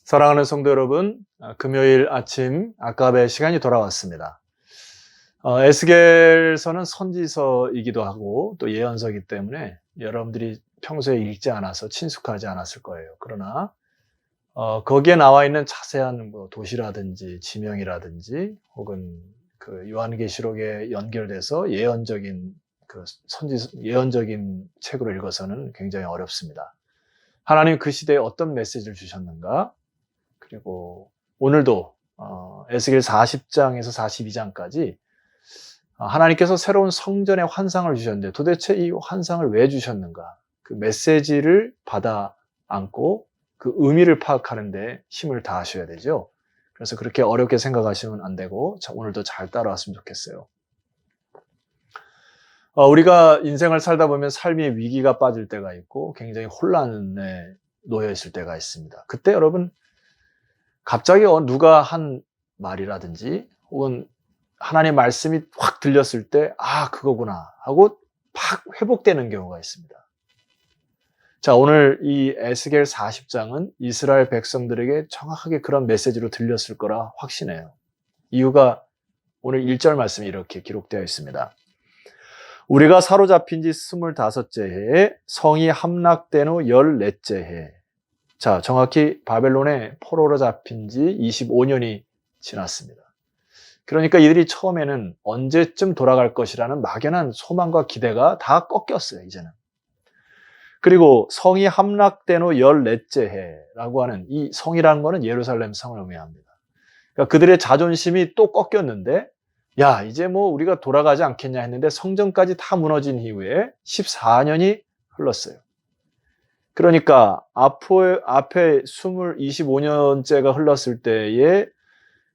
사랑하는 성도 여러분, 금요일 아침 아까베 시간이 돌아왔습니다. 에스겔서는 선지서이기도 하고 또 예언서이기 때문에 여러분들이 평소에 읽지 않아서 친숙하지 않았을 거예요. 그러나 거기에 나와 있는 자세한 도시라든지 지명이라든지 혹은 그 요한계시록에 연결돼서 예언적인 예언적인 책으로 읽어서는 굉장히 어렵습니다. 하나님 그 시대에 어떤 메시지를 주셨는가? 그리고 오늘도 에스겔 40장에서 42장까지 하나님께서 새로운 성전의 환상을 주셨는데 도대체 이 환상을 왜 주셨는가? 그 메시지를 받아 안고 그 의미를 파악하는 데 힘을 다하셔야 되죠. 그래서 그렇게 어렵게 생각하시면 안 되고 오늘도 잘 따라왔으면 좋겠어요. 우리가 인생을 살다 보면 삶의 위기가 빠질 때가 있고 굉장히 혼란에 놓여 있을 때가 있습니다. 그때 여러분 갑자기 누가 한 말이라든지 혹은 하나님의 말씀이 확 들렸을 때 그거구나 하고 팍 회복되는 경우가 있습니다. 자, 오늘 이 에스겔 40장은 이스라엘 백성들에게 정확하게 그런 메시지로 들렸을 거라 확신해요. 이유가 오늘 1절 말씀이 이렇게 기록되어 있습니다. 우리가 사로잡힌 지 25째 해에 성이 함락된 후 14째 해. 자, 정확히 바벨론에 포로로 잡힌 지 25년이 지났습니다. 그러니까 이들이 처음에는 언제쯤 돌아갈 것이라는 막연한 소망과 기대가 다 꺾였어요, 이제는. 그리고 성이 함락된 후 14째 해라고 하는 이 성이라는 것은 예루살렘 성을 의미합니다. 그러니까 그들의 자존심이 또 꺾였는데 야, 이제 우리가 돌아가지 않겠냐 했는데 성전까지 다 무너진 이후에 14년이 흘렀어요. 그러니까 앞에 25년째가 흘렀을 때에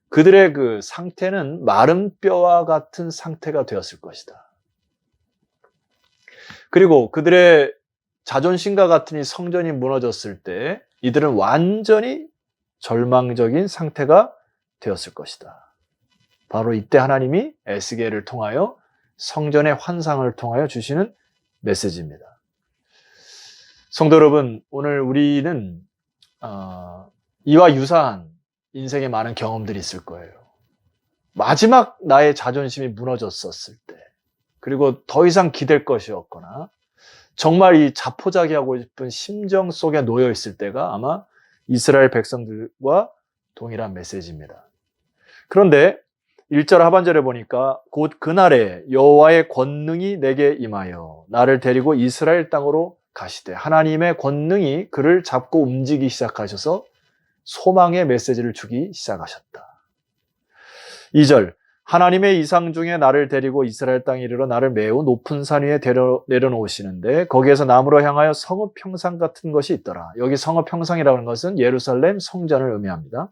그들의 그 상태는 마른 뼈와 같은 상태가 되었을 것이다. 그리고 그들의 자존심과 같은 이 성전이 무너졌을 때 이들은 완전히 절망적인 상태가 되었을 것이다. 바로 이때 하나님이 에스겔을 통하여 성전의 환상을 통하여 주시는 메시지입니다. 성도 여러분, 오늘 우리는 이와 유사한 인생에 많은 경험들이 있을 거예요. 마지막 나의 자존심이 무너졌었을 때, 그리고 더 이상 기댈 것이 없거나 정말 이 자포자기하고 싶은 심정 속에 놓여 있을 때가 아마 이스라엘 백성들과 동일한 메시지입니다. 그런데 1절 하반절에 보니까 곧 그날에 여호와의 권능이 내게 임하여 나를 데리고 이스라엘 땅으로 가시되, 하나님의 권능이 그를 잡고 움직이기 시작하셔서 소망의 메시지를 주기 시작하셨다. 2절, 하나님의 이상 중에 나를 데리고 이스라엘 땅에 이르러 나를 매우 높은 산 위에 내려놓으시는데 거기에서 나무로 향하여 성읍 평상 같은 것이 있더라. 여기 성읍 평상이라는 것은 예루살렘 성전을 의미합니다.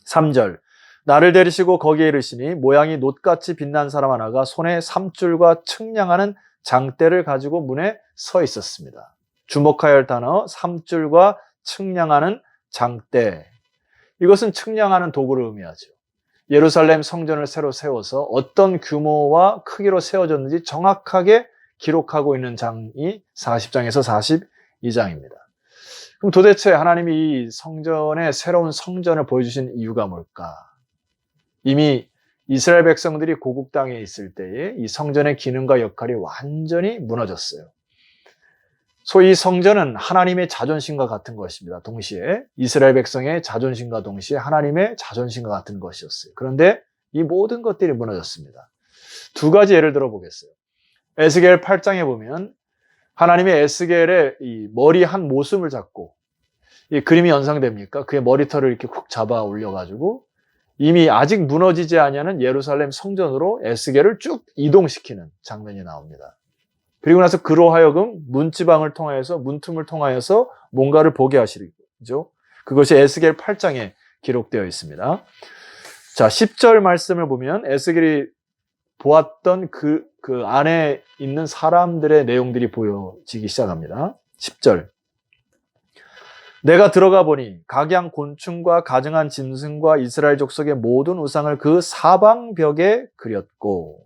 3절, 나를 데리시고 거기에 이르시니 모양이 놋같이 빛난 사람 하나가 손에 삼줄과 측량하는 장대를 가지고 문에 서 있었습니다. 주목하여야 할 단어, 삼줄과 측량하는 장대. 이것은 측량하는 도구를 의미하죠. 예루살렘 성전을 새로 세워서 어떤 규모와 크기로 세워졌는지 정확하게 기록하고 있는 장이 40장에서 42장입니다. 그럼 도대체 하나님이 이 새로운 성전을 보여주신 이유가 뭘까? 이미 이스라엘 백성들이 고국 땅에 있을 때에 이 성전의 기능과 역할이 완전히 무너졌어요. 소위 성전은 하나님의 자존심과 같은 것입니다. 동시에 이스라엘 백성의 자존심과 동시에 하나님의 자존심과 같은 것이었어요. 그런데 이 모든 것들이 무너졌습니다. 두 가지 예를 들어 보겠어요. 에스겔 8장에 보면 하나님의 에스겔의 이 머리 한 모습을 잡고, 이 그림이 연상됩니까? 그의 머리털을 이렇게 훅 잡아 올려가지고 이미 아직 무너지지 아니하는 예루살렘 성전으로 에스겔을 쭉 이동시키는 장면이 나옵니다. 그리고 나서 그로 하여금 문지방을 통하여서 문틈을 통하여서 뭔가를 보게 하시죠. 그것이 에스겔 8장에 기록되어 있습니다. 자, 10절 말씀을 보면 에스겔이 보았던 그 안에 있는 사람들의 내용들이 보여지기 시작합니다. 10절. 내가 들어가 보니 각양 곤충과 가증한 짐승과 이스라엘 족속의 모든 우상을 그 사방벽에 그렸고,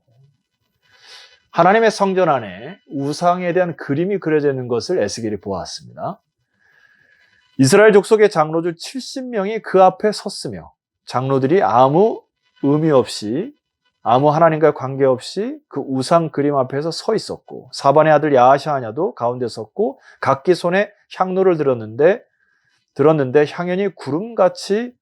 하나님의 성전 안에 우상에 대한 그림이 그려져 있는 것을 에스겔이 보았습니다. 이스라엘 족속의 장로들 70명이 그 앞에 섰으며 장로들이 아무 의미 없이 아무 하나님과의 관계없이 그 우상 그림 앞에서 서 있었고 사반의 아들 야하샤냐도 가운데 섰고 각기 손에 향로를 들었는데 향연이 구름같이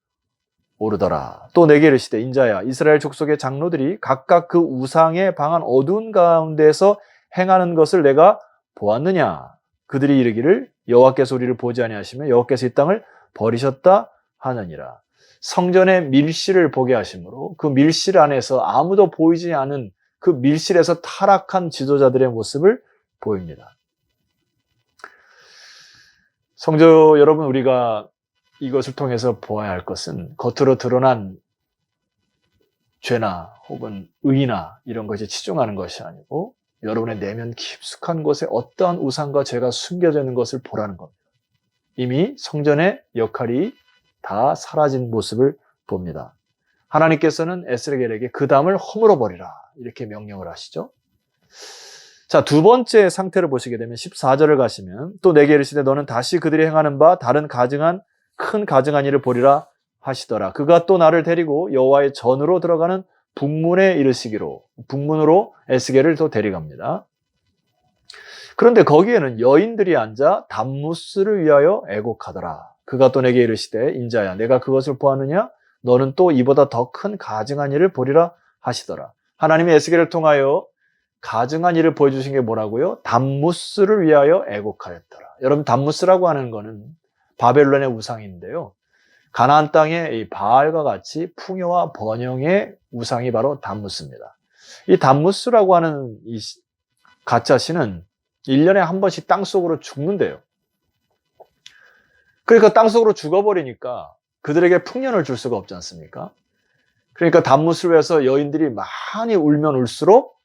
오르더라. 또 내게 이르시되 인자야 이스라엘 족속의 장로들이 각각 그 우상에 방한 어두운 가운데서 행하는 것을 내가 보았느냐. 그들이 이르기를 여호와께서 우리를 보지 아니하시며 여호와께서 이 땅을 버리셨다 하느니라. 성전의 밀실을 보게 하심으로 그 밀실 안에서 아무도 보이지 않은 그 밀실에서 타락한 지도자들의 모습을 보입니다. 성도 여러분, 우리가 이것을 통해서 보아야 할 것은 겉으로 드러난 죄나 혹은 의나 이런 것에 치중하는 것이 아니고 여러분의 내면 깊숙한 곳에 어떠한 우상과 죄가 숨겨져 있는 것을 보라는 겁니다. 이미 성전의 역할이 다 사라진 모습을 봅니다. 하나님께서는 에스겔에게 그 담을 허물어 버리라 이렇게 명령을 하시죠. 자, 두 번째 상태를 보시게 되면 14절을 가시면 또 내게 이르시되 너는 다시 그들이 행하는 바 다른 큰 가증한 일을 보리라 하시더라. 그가 또 나를 데리고 여호와의 전으로 들어가는 북문에 이르시기로 북문으로 에스겔을 또 데려갑니다. 그런데 거기에는 여인들이 앉아 담무스를 위하여 애곡하더라. 그가 또 내게 이르시되 인자야 내가 그것을 보았느냐 너는 또 이보다 더 큰 가증한 일을 보리라 하시더라. 하나님이 에스겔을 통하여 가증한 일을 보여주신 게 뭐라고요? 담무스를 위하여 애곡하였더라. 여러분 담무스라고 하는 거는 바벨론의 우상인데요. 가나안 땅의 이 바알과 같이 풍요와 번영의 우상이 바로 담무스입니다. 이 담무스라고 하는 이 가짜신은 1년에 한 번씩 땅속으로 죽는데요. 그러니까 땅속으로 죽어버리니까 그들에게 풍년을 줄 수가 없지 않습니까? 그러니까 담무스를 위해서 여인들이 많이 울면 울수록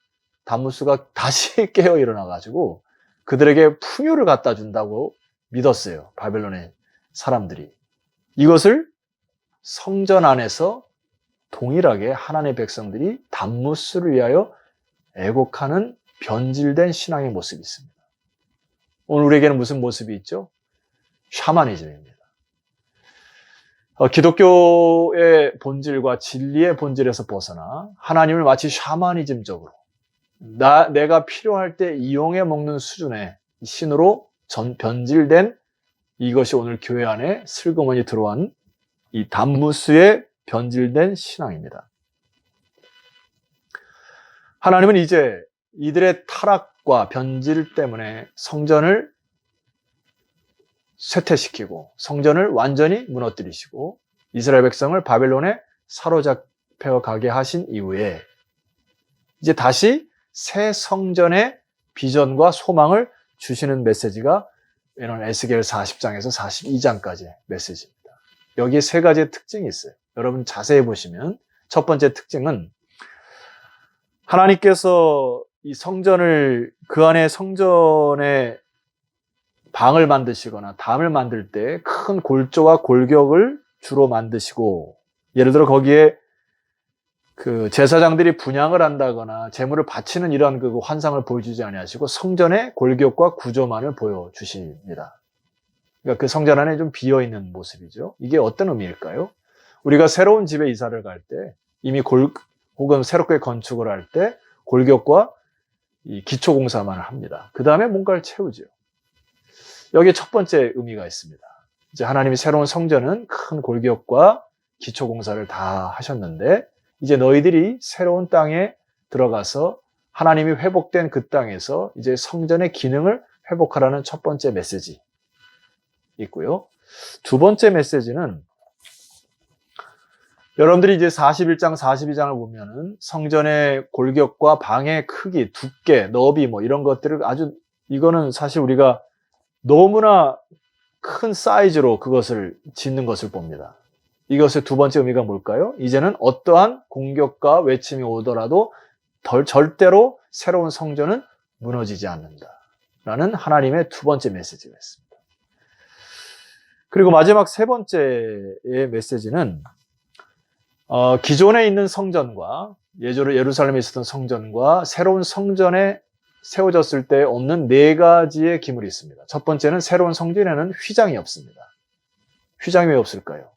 담무스가 다시 깨어 일어나가지고 그들에게 풍요를 갖다 준다고 믿었어요. 바벨론의 사람들이. 이것을 성전 안에서 동일하게 하나님의 백성들이 담무스를 위하여 애곡하는 변질된 신앙의 모습이 있습니다. 오늘 우리에게는 무슨 모습이 있죠? 샤머니즘입니다. 기독교의 본질과 진리의 본질에서 벗어나 하나님을 마치 샤머니즘적으로 내가 필요할 때 이용해 먹는 수준의 신으로 변질된 이것이 오늘 교회 안에 슬그머니 들어온 이 담무스의 변질된 신앙입니다. 하나님은 이제 이들의 타락과 변질 때문에 성전을 쇠퇴시키고 성전을 완전히 무너뜨리시고 이스라엘 백성을 바벨론에 사로잡혀 가게 하신 이후에 이제 다시 새 성전의 비전과 소망을 주시는 메시지가 이런 에스겔 40장에서 42장까지의 메시지입니다. 여기에 세 가지의 특징이 있어요. 여러분 자세히 보시면 첫 번째 특징은 하나님께서 이 성전을 그 안에 성전에 방을 만드시거나 담을 만들 때 큰 골조와 골격을 주로 만드시고 예를 들어 거기에 그 제사장들이 분향을 한다거나 제물을 바치는 이런 그 환상을 보여주지 아니하시고 성전의 골격과 구조만을 보여주십니다. 그러니까 그 성전 안에 좀 비어있는 모습이죠. 이게 어떤 의미일까요? 우리가 새로운 집에 이사를 갈 때 이미 혹은 새롭게 건축을 할 때 골격과 이 기초 공사만을 합니다. 그 다음에 뭔가를 채우죠. 여기에 첫 번째 의미가 있습니다. 이제 하나님이 새로운 성전은 큰 골격과 기초 공사를 다 하셨는데 이제 너희들이 새로운 땅에 들어가서 하나님이 회복된 그 땅에서 이제 성전의 기능을 회복하라는 첫 번째 메시지 있고요. 두 번째 메시지는 여러분들이 이제 41장, 42장을 보면은 성전의 골격과 방의 크기, 두께, 너비 뭐 이런 것들을 이거는 사실 우리가 너무나 큰 사이즈로 그것을 짓는 것을 봅니다. 이것의 두 번째 의미가 뭘까요? 이제는 어떠한 공격과 외침이 오더라도 절대로 새로운 성전은 무너지지 않는다. 라는 하나님의 두 번째 메시지가 있습니다. 그리고 마지막 세 번째의 메시지는 기존에 있는 성전과 예루살렘에 있었던 성전과 새로운 성전에 세워졌을 때 없는 네 가지의 기물이 있습니다. 첫 번째는 새로운 성전에는 휘장이 없습니다. 휘장이 왜 없을까요?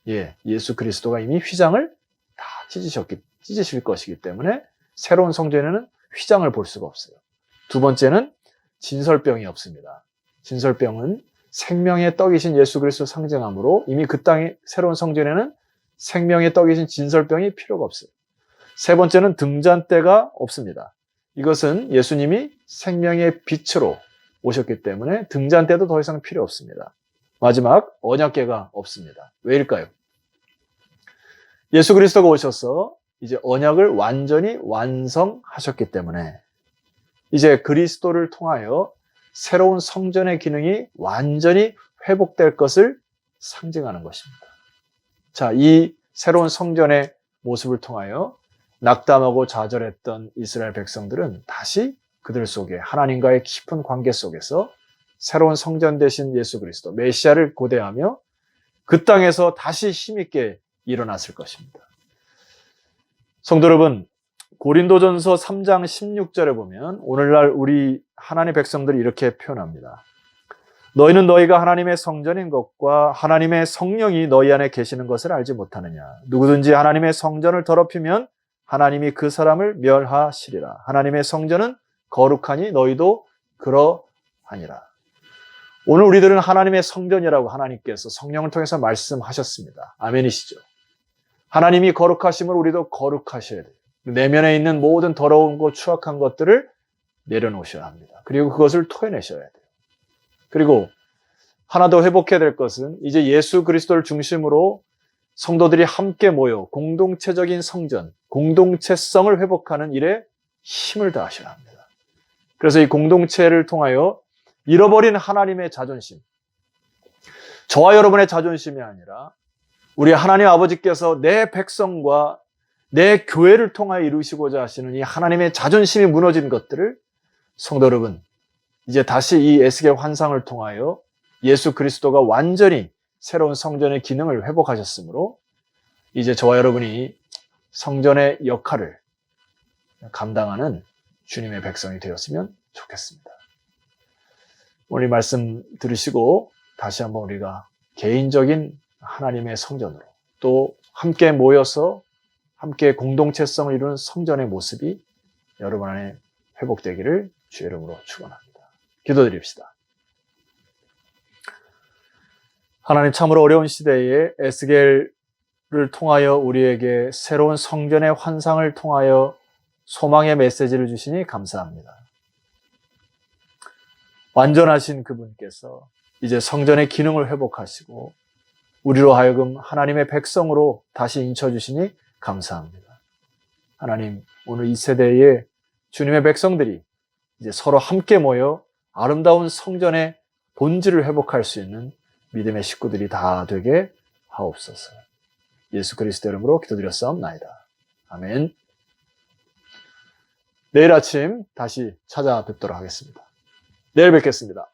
예, 예수 그리스도가 이미 휘장을 다 찢으실 것이기 때문에 새로운 성전에는 휘장을 볼 수가 없어요. 두 번째는 진설병이 없습니다. 진설병은 생명의 떡이신 예수 그리스도 상징하므로 이미 그 땅의 새로운 성전에는 생명의 떡이신 진설병이 필요가 없어요. 세 번째는 등잔대가 없습니다. 이것은 예수님이 생명의 빛으로 오셨기 때문에 등잔대도 더 이상 필요 없습니다. 마지막, 언약궤가 없습니다. 왜일까요? 예수 그리스도가 오셔서 이제 언약을 완전히 완성하셨기 때문에 이제 그리스도를 통하여 새로운 성전의 기능이 완전히 회복될 것을 상징하는 것입니다. 자, 이 새로운 성전의 모습을 통하여 낙담하고 좌절했던 이스라엘 백성들은 다시 그들 속에 하나님과의 깊은 관계 속에서 새로운 성전 되신 예수 그리스도, 메시아를 고대하며 그 땅에서 다시 힘있게 일어났을 것입니다. 성도 여러분, 고린도전서 3장 16절에 보면 오늘날 우리 하나님의 백성들이 이렇게 표현합니다. 너희는 너희가 하나님의 성전인 것과 하나님의 성령이 너희 안에 계시는 것을 알지 못하느냐. 누구든지 하나님의 성전을 더럽히면 하나님이 그 사람을 멸하시리라. 하나님의 성전은 거룩하니 너희도 그러하니라. 오늘 우리들은 하나님의 성전이라고 하나님께서 성령을 통해서 말씀하셨습니다. 아멘이시죠? 하나님이 거룩하심을 우리도 거룩하셔야 돼요. 내면에 있는 모든 더러운 것, 추악한 것들을 내려놓으셔야 합니다. 그리고 그것을 토해내셔야 돼요. 그리고 하나 더 회복해야 될 것은 이제 예수 그리스도를 중심으로 성도들이 함께 모여 공동체적인 성전, 공동체성을 회복하는 일에 힘을 다하셔야 합니다. 그래서 이 공동체를 통하여 잃어버린 하나님의 자존심, 저와 여러분의 자존심이 아니라 우리 하나님 아버지께서 내 백성과 내 교회를 통하여 이루시고자 하시는 이 하나님의 자존심이 무너진 것들을 성도 여러분, 이제 다시 이 에스겔 환상을 통하여 예수 그리스도가 완전히 새로운 성전의 기능을 회복하셨으므로 이제 저와 여러분이 성전의 역할을 감당하는 주님의 백성이 되었으면 좋겠습니다. 오늘 이 말씀 들으시고 다시 한번 우리가 개인적인 하나님의 성전으로 또 함께 모여서 함께 공동체성을 이루는 성전의 모습이 여러분 안에 회복되기를 주의 이름으로 축원합니다. 기도드립시다. 하나님, 참으로 어려운 시대에 에스겔을 통하여 우리에게 새로운 성전의 환상을 통하여 소망의 메시지를 주시니 감사합니다. 완전하신 그분께서 이제 성전의 기능을 회복하시고 우리로 하여금 하나님의 백성으로 다시 인쳐주시니 감사합니다. 하나님, 오늘 이 세대에 주님의 백성들이 이제 서로 함께 모여 아름다운 성전의 본질을 회복할 수 있는 믿음의 식구들이 다 되게 하옵소서. 예수 그리스도 이름으로 기도드렸사옵나이다. 아멘. 내일 아침 다시 찾아뵙도록 하겠습니다. 내일 뵙겠습니다.